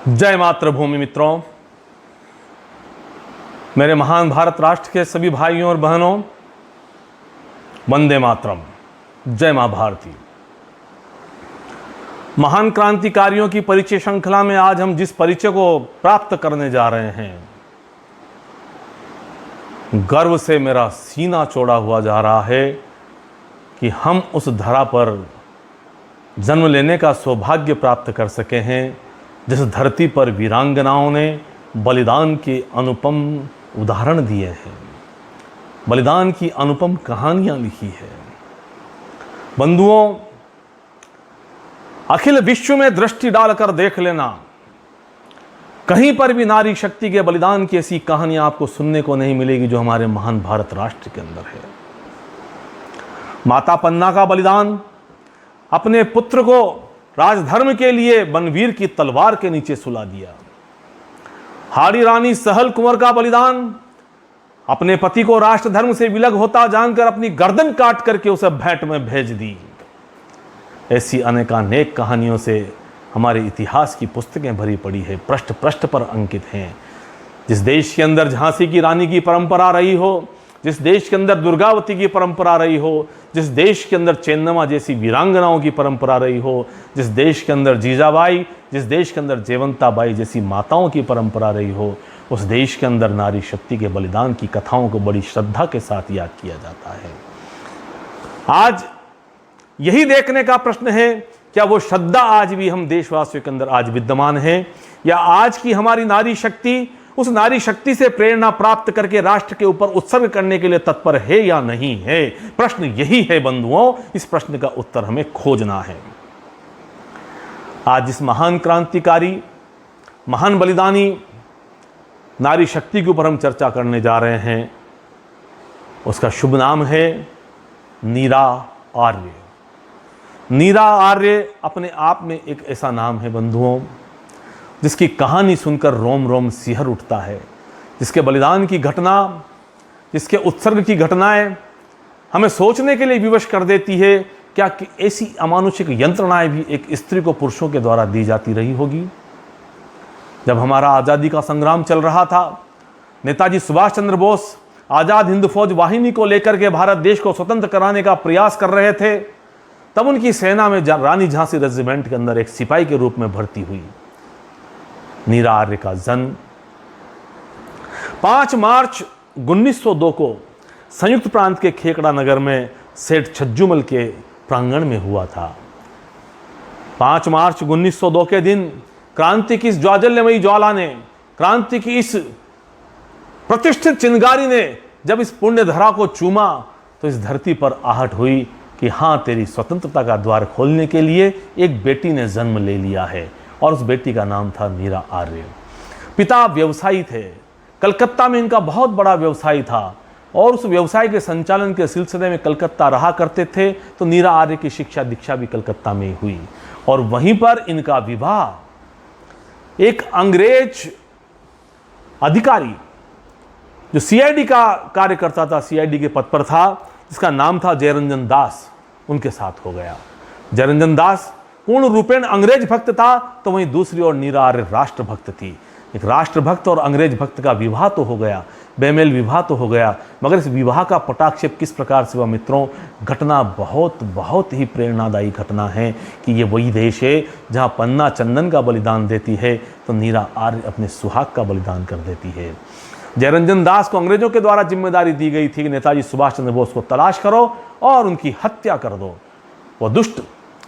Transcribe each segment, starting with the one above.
जय मातृभूमि मित्रों, मेरे महान भारत राष्ट्र के सभी भाइयों और बहनों, वंदे मातरम। जय मां भारती। महान क्रांतिकारियों की परिचय श्रृंखला में आज हम जिस परिचय को प्राप्त करने जा रहे हैं, गर्व से मेरा सीना चौड़ा हुआ जा रहा है कि हम उस धरा पर जन्म लेने का सौभाग्य प्राप्त कर सके हैं जिस धरती पर वीरांगनाओं ने बलिदान के अनुपम उदाहरण दिए हैं, बलिदान की अनुपम कहानियां लिखी है। बंधुओं, अखिल विश्व में दृष्टि डालकर देख लेना, कहीं पर भी नारी शक्ति के बलिदान की ऐसी कहानियां आपको सुनने को नहीं मिलेगी जो हमारे महान भारत राष्ट्र के अंदर है। माता पन्ना का बलिदान, अपने पुत्र को राजधर्म के लिए बनवीर की तलवार के नीचे सुला दिया। हाड़ी रानी सहल कुंवर का बलिदान, अपने पति को राष्ट्रधर्म से विलग होता जानकर अपनी गर्दन काट करके उसे भेंट में भेज दी। ऐसी अनेकानेक कहानियों से हमारे इतिहास की पुस्तकें भरी पड़ी है, पृष्ठ पृष्ठ पर अंकित हैं। जिस देश के अंदर झांसी की रानी की परंपरा रही हो, जिस देश के अंदर दुर्गावती की परंपरा रही हो, जिस देश के अंदर चेन्नम्मा जैसी वीरांगनाओं की परंपरा रही हो, जिस देश के अंदर जीजाबाई, जिस देश के अंदर जयवंताबाई जैसी माताओं की परंपरा रही हो, उस देश के अंदर नारी शक्ति के बलिदान की कथाओं को बड़ी श्रद्धा के साथ याद किया जाता है। आज यही देखने का प्रश्न है, क्या वो श्रद्धा आज भी हम देशवासियों के अंदर आज विद्यमान है, या आज की हमारी नारी शक्ति उस नारी शक्ति से प्रेरणा प्राप्त करके राष्ट्र के ऊपर उत्सर्ग करने के लिए तत्पर है या नहीं है। प्रश्न यही है बंधुओं, इस प्रश्न का उत्तर हमें खोजना है। आज जिस महान क्रांतिकारी, महान बलिदानी नारी शक्ति के ऊपर हम चर्चा करने जा रहे हैं, उसका शुभ नाम है नीरा आर्य। नीरा आर्य अपने आप में एक ऐसा नाम है बंधुओं, जिसकी कहानी सुनकर रोम रोम सिहर उठता है, जिसके बलिदान की घटना, जिसके उत्सर्ग की घटनाएं हमें सोचने के लिए विवश कर देती है। क्या कि ऐसी अमानुषिक यंत्रणाएं भी एक स्त्री को पुरुषों के द्वारा दी जाती रही होगी? जब हमारा आज़ादी का संग्राम चल रहा था, नेताजी सुभाष चंद्र बोस आज़ाद हिंद फौज वाहिनी को लेकर के भारत देश को स्वतंत्र कराने का प्रयास कर रहे थे, तब उनकी सेना में रानी झांसी रेजिमेंट के अंदर एक सिपाही के रूप में भर्ती हुई नीरा आर्य का जन्म 5 मार्च 1902 को संयुक्त प्रांत के खेकड़ा नगर में सेठ छज्जूमल के प्रांगण में हुआ था। 5 मार्च 1902 के दिन क्रांति की इस ज्वाजल्यमयी ज्वाला ने, क्रांति की इस प्रतिष्ठित चिंगारी ने जब इस पुण्य धरा को चूमा, तो इस धरती पर आहट हुई कि हाँ, तेरी स्वतंत्रता का द्वार खोलने के लिए एक बेटी ने जन्म ले लिया है, और उस बेटी का नाम था नीरा आर्य। पिता व्यवसायी थे, कलकत्ता में इनका बहुत बड़ा व्यवसाय था, और उस व्यवसाय के संचालन के सिलसिले में कलकत्ता रहा करते थे, तो नीरा आर्य की शिक्षा दीक्षा भी कलकत्ता में ही हुई, और वहीं पर इनका विवाह एक अंग्रेज अधिकारी जो सीआईडी का कार्य करता था, सीआईडी के पद पर था, जिसका नाम था जयरंजन दास, उनके साथ हो गया। जयरंजन दास पूर्ण रूपेण अंग्रेज भक्त था, तो वहीं दूसरी ओर नीरा आर्य राष्ट्रभक्त थी। एक राष्ट्रभक्त और अंग्रेज भक्त का विवाह तो हो गया, बेमेल विवाह तो हो गया, मगर इस विवाह का पटाक्षेप किस प्रकार से हुआ मित्रों? घटना बहुत ही प्रेरणादायी घटना है कि ये वही देश है जहां पन्ना चंदन का बलिदान देती है, तो नीरा आर्य अपने सुहाग का बलिदान कर देती है। जयरंजन दास को अंग्रेजों के द्वारा जिम्मेदारी दी गई थी कि नेताजी सुभाष चंद्र बोस को तलाश करो और उनकी हत्या कर दो। वो दुष्ट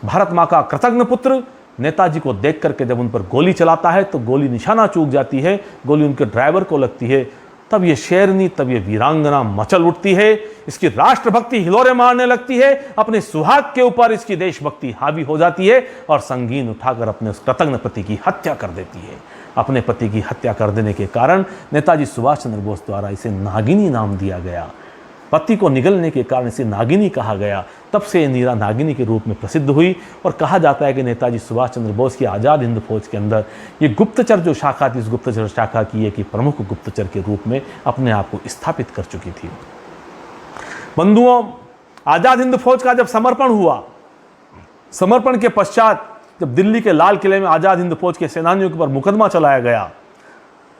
भारत माँ का कृतज्ञ पुत्र नेताजी को देख करके जब उन पर गोली चलाता है, तो गोली निशाना चूक जाती है, गोली उनके ड्राइवर को लगती है। तब ये शेरनी, तब ये वीरांगना मचल उठती है, इसकी राष्ट्रभक्ति हिलोरे मारने लगती है, अपने सुहाग के ऊपर इसकी देशभक्ति हावी हो जाती है, और संगीन उठाकर अपने उस कृतज्ञ पति की हत्या कर देती है। अपने पति की हत्या कर देने के कारण नेताजी सुभाष चंद्र बोस द्वारा इसे नागिनी नाम दिया गया। पति को निगलने के कारण इसे नागिनी कहा गया। तब से नीरा नागिनी के रूप में प्रसिद्ध हुई, और कहा जाता है कि नेताजी सुभाष चंद्र बोस की आज़ाद हिंद फौज के अंदर ये गुप्तचर जो शाखा थी, इस गुप्तचर शाखा की एक प्रमुख गुप्तचर के रूप में अपने आप को स्थापित कर चुकी थी। बंधुओं, आज़ाद हिंद फौज का जब समर्पण हुआ, समर्पण के पश्चात जब दिल्ली के लाल किले में आज़ाद हिंद फौज के सेनानियों के ऊपर मुकदमा चलाया गया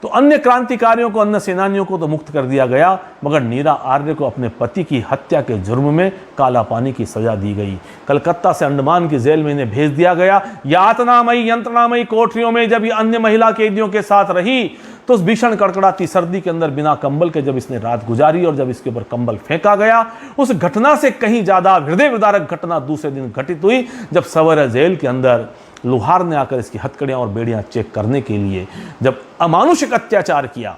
तो अन्य क्रांतिकारियों को, अन्य सेनानियों को तो मुक्त कर दिया गया, मगर नीरा आर्य को अपने पति की हत्या के जुर्म में काला पानी की सजा दी गई। कलकत्ता से अंडमान की जेल में इन्हें भेज दिया गया। यातनामयी यंत्रणामयी कोठरियों में जब ये अन्य महिला कैदियों के साथ रही तो उस भीषण कड़कड़ाती सर्दी के अंदर बिना कंबल के जब इसने रात गुजारी और जब इसके ऊपर कंबल फेंका गया, उस घटना से कहीं ज्यादा हृदय विदारक घटना दूसरे दिन घटित हुई जब सवर जेल के अंदर लोहार ने आकर इसकी हथकड़ियां और बेड़ियां चेक करने के लिए जब अमानुषिक अत्याचार किया,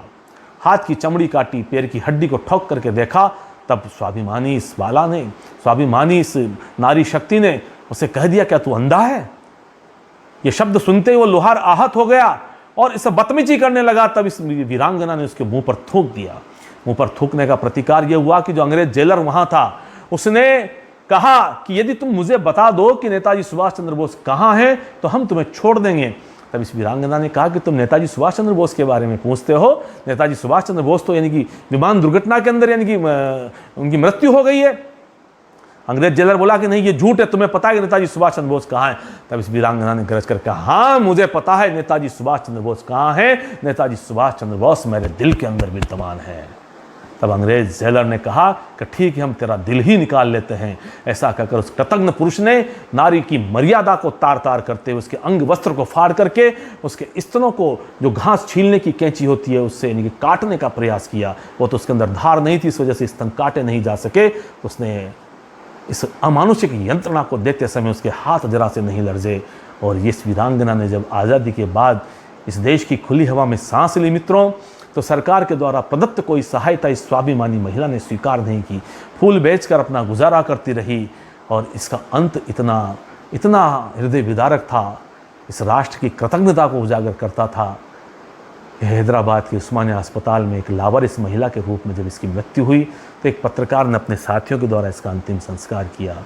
हाथ की चमड़ी काटी, पैर की हड्डी को ठोक करके देखा, तब स्वाभिमानी इस बाला ने, स्वाभिमानी इस नारी शक्ति ने उसे कह दिया, क्या तू अंधा है? ये शब्द सुनते ही वो लोहार आहत हो गया और इसे बदतमीजी करने लगा। तब इस वीरांगना ने उसके मुंह पर थूक दिया। मुंह पर थूकने का प्रतिकार यह हुआ कि जो अंग्रेज जेलर वहां था उसने कहा कि यदि तुम मुझे बता दो कि नेताजी सुभाष चंद्र बोस कहाँ हैं तो हम तुम्हें छोड़ देंगे। तब इस वीरांगना ने कहा कि तुम नेताजी सुभाष चंद्र बोस के बारे में पूछते हो, नेताजी सुभाष चंद्र बोस तो यानी कि विमान दुर्घटना के अंदर यानी कि उनकी मृत्यु हो गई है। अंग्रेज जेलर बोला कि नहीं, ये झूठ है, तुम्हें पता है कि नेताजी सुभाष चंद्र बोस कहाँ हैं? तब इस वीरांगना ने गरज कर कहा, हाँ मुझे पता है नेताजी सुभाष चंद्र बोस कहाँ हैं, नेताजी सुभाष चंद्र बोस मेरे दिल के अंदर विद्यमान है। तब अंग्रेज जेलर ने कहा कि ठीक है, हम तेरा दिल ही निकाल लेते हैं। ऐसा कहकर उस कृतज्ञ पुरुष ने नारी की मर्यादा को तार तार करते हुए उसके अंग वस्त्र को फाड़ करके उसके स्तनों को, जो घास छीलने की कैंची होती है, उससे यानी कि काटने का प्रयास किया। वो तो उसके अंदर धार नहीं थी, इस वजह से स्तन काटे नहीं जा सके। उसने इस अमानुषिक यंत्रणा को देते समय उसके हाथ जरा से नहीं लर्जे। और ये वीरांगना ने जब आज़ादी के बाद इस देश की खुली हवा में सांस ली मित्रों, तो सरकार के द्वारा प्रदत्त कोई सहायता इस स्वाभिमानी महिला ने स्वीकार नहीं की। फूल बेचकर अपना गुजारा करती रही और इसका अंत इतना हृदय विदारक था, इस राष्ट्र की कृतज्ञता को उजागर करता था। हैदराबाद के उस्मानिया अस्पताल में एक लावारिस महिला के रूप में जब इसकी मृत्यु हुई तो एक पत्रकार ने अपने साथियों के द्वारा इसका अंतिम संस्कार किया।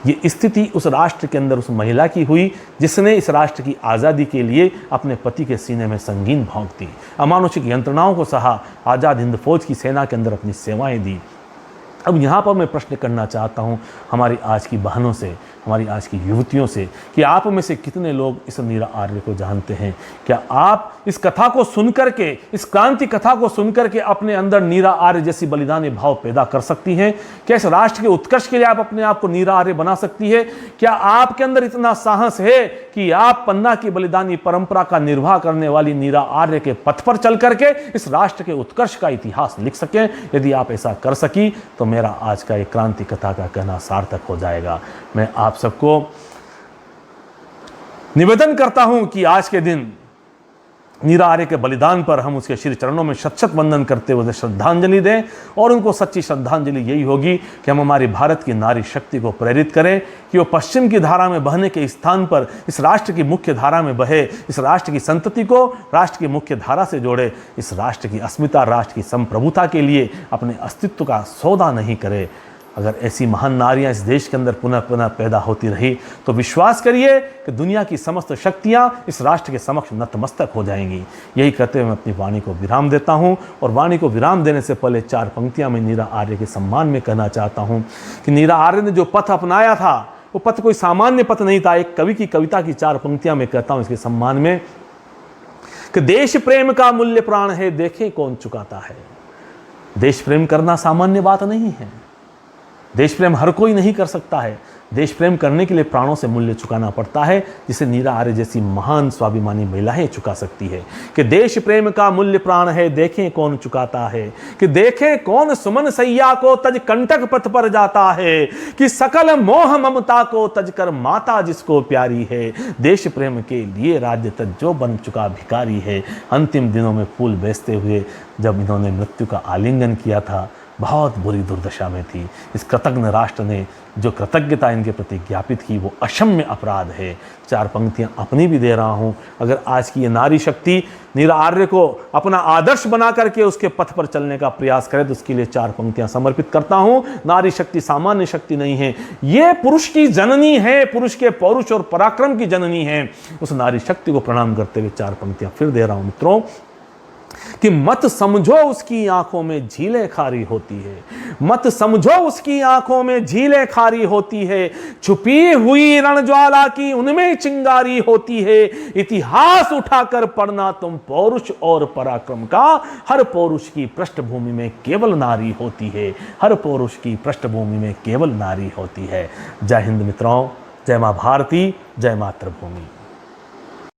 ये स्थिति उस राष्ट्र के अंदर उस महिला की हुई जिसने इस राष्ट्र की आज़ादी के लिए अपने पति के सीने में संगीन भोंक दी, अमानुषिक यंत्रणाओं को सहा, आज़ाद हिंद फौज की सेना के अंदर अपनी सेवाएं दी। अब यहाँ पर मैं प्रश्न करना चाहता हूँ हमारी आज की बहनों से, हमारी आज की युवतियों से कि आप में से कितने लोग इस नीरा आर्य को जानते हैं? क्या आप इस कथा को सुनकर के, इस क्रांति कथा को सुनकर के अपने अंदर नीरा आर्य जैसी बलिदानी भाव पैदा कर सकती हैं? क्या इस राष्ट्र के उत्कर्ष के लिए आप अपने आप को नीरा आर्य बना सकती है? क्या आपके अंदर इतना साहस है कि आप पन्ना की बलिदानी परंपरा का निर्वाह करने वाली नीरा आर्य के पथ पर चल करके इस राष्ट्र के उत्कर्ष का इतिहास लिख सकें? यदि आप ऐसा कर सकी तो मेरा आज का एक क्रांति कथा का कहना सार्थक हो जाएगा। मैं आप सबको निवेदन करता हूं कि आज के दिन नीरा आर्य के बलिदान पर हम उसके श्री चरणों में शत शत वंदन करते हुए श्रद्धांजलि दें। और उनको सच्ची श्रद्धांजलि यही होगी कि हम हमारी भारत की नारी शक्ति को प्रेरित करें कि वो पश्चिम की धारा में बहने के स्थान पर इस राष्ट्र की मुख्य धारा में बहे, इस राष्ट्र की संतति को राष्ट्र की मुख्य धारा से जोड़े, इस राष्ट्र की अस्मिता, राष्ट्र की संप्रभुता के लिए अपने अस्तित्व का सौदा नहीं करे। अगर ऐसी महान नारियां इस देश के अंदर पुनः पुनः पैदा होती रही तो विश्वास करिए कि दुनिया की समस्त शक्तियां इस राष्ट्र के समक्ष नतमस्तक हो जाएंगी। यही कहते हुए मैं अपनी वाणी को विराम देता हूं। और वाणी को विराम देने से पहले 4 पंक्तियां मैं नीरा आर्य के सम्मान में कहना चाहता हूं कि नीरा आर्य ने जो पथ अपनाया था वो पथ कोई सामान्य पथ नहीं था। एक कवि की कविता की 4 पंक्तियां मैं कहता हूं इसके सम्मान में कि देश प्रेम का मूल्य प्राण है, देखें कौन चुकाता है। देश प्रेम करना सामान्य बात नहीं है। देश प्रेम हर कोई नहीं कर सकता है। देश प्रेम करने के लिए प्राणों से मूल्य चुकाना पड़ता है, जिसे नीरा आर्य जैसी महान स्वाभिमानी महिलाएं चुका सकती है। कि देश प्रेम का मूल्य प्राण है, देखें कौन चुकाता है। कि देखें कौन सुमन सैया को तज कंटक पथ पर जाता है। कि सकल मोह ममता को तज कर माता जिसको प्यारी है। देश प्रेम के लिए राज्य तज जो बन चुका भिखारी है। अंतिम दिनों में फूल बेचते हुए जब इन्होंने मृत्यु का आलिंगन किया था, बहुत बुरी दुर्दशा में थी। इस कृतज्ञ राष्ट्र ने जो कृतज्ञता इनके प्रति ज्ञापित की वो अक्षम्य अपराध है। 4 पंक्तियां अपनी भी दे रहा हूं। अगर आज की ये नारी शक्ति नीरा आर्य को अपना आदर्श बना करके उसके पथ पर चलने का प्रयास करे तो उसके लिए 4 पंक्तियां समर्पित करता हूं। नारी शक्ति सामान्य शक्ति नहीं है, ये पुरुष की जननी है, पुरुष के पौरुष और पराक्रम की जननी है। उस नारी शक्ति को प्रणाम करते हुए 4 पंक्तियां फिर दे रहा हूं मित्रों कि मत समझो उसकी आंखों में झीलें खारी होती है, मत समझो उसकी आंखों में झीलें खारी होती है, छुपी हुई रणज्वाला की उनमें चिंगारी होती है। इतिहास उठाकर पढ़ना तुम पौरुष और पराक्रम का, हर पौरुष की पृष्ठभूमि में केवल नारी होती है, हर पौरुष की पृष्ठभूमि में केवल नारी होती है। जय हिंद मित्रों, जय मां भारती, जय मातृभूमि।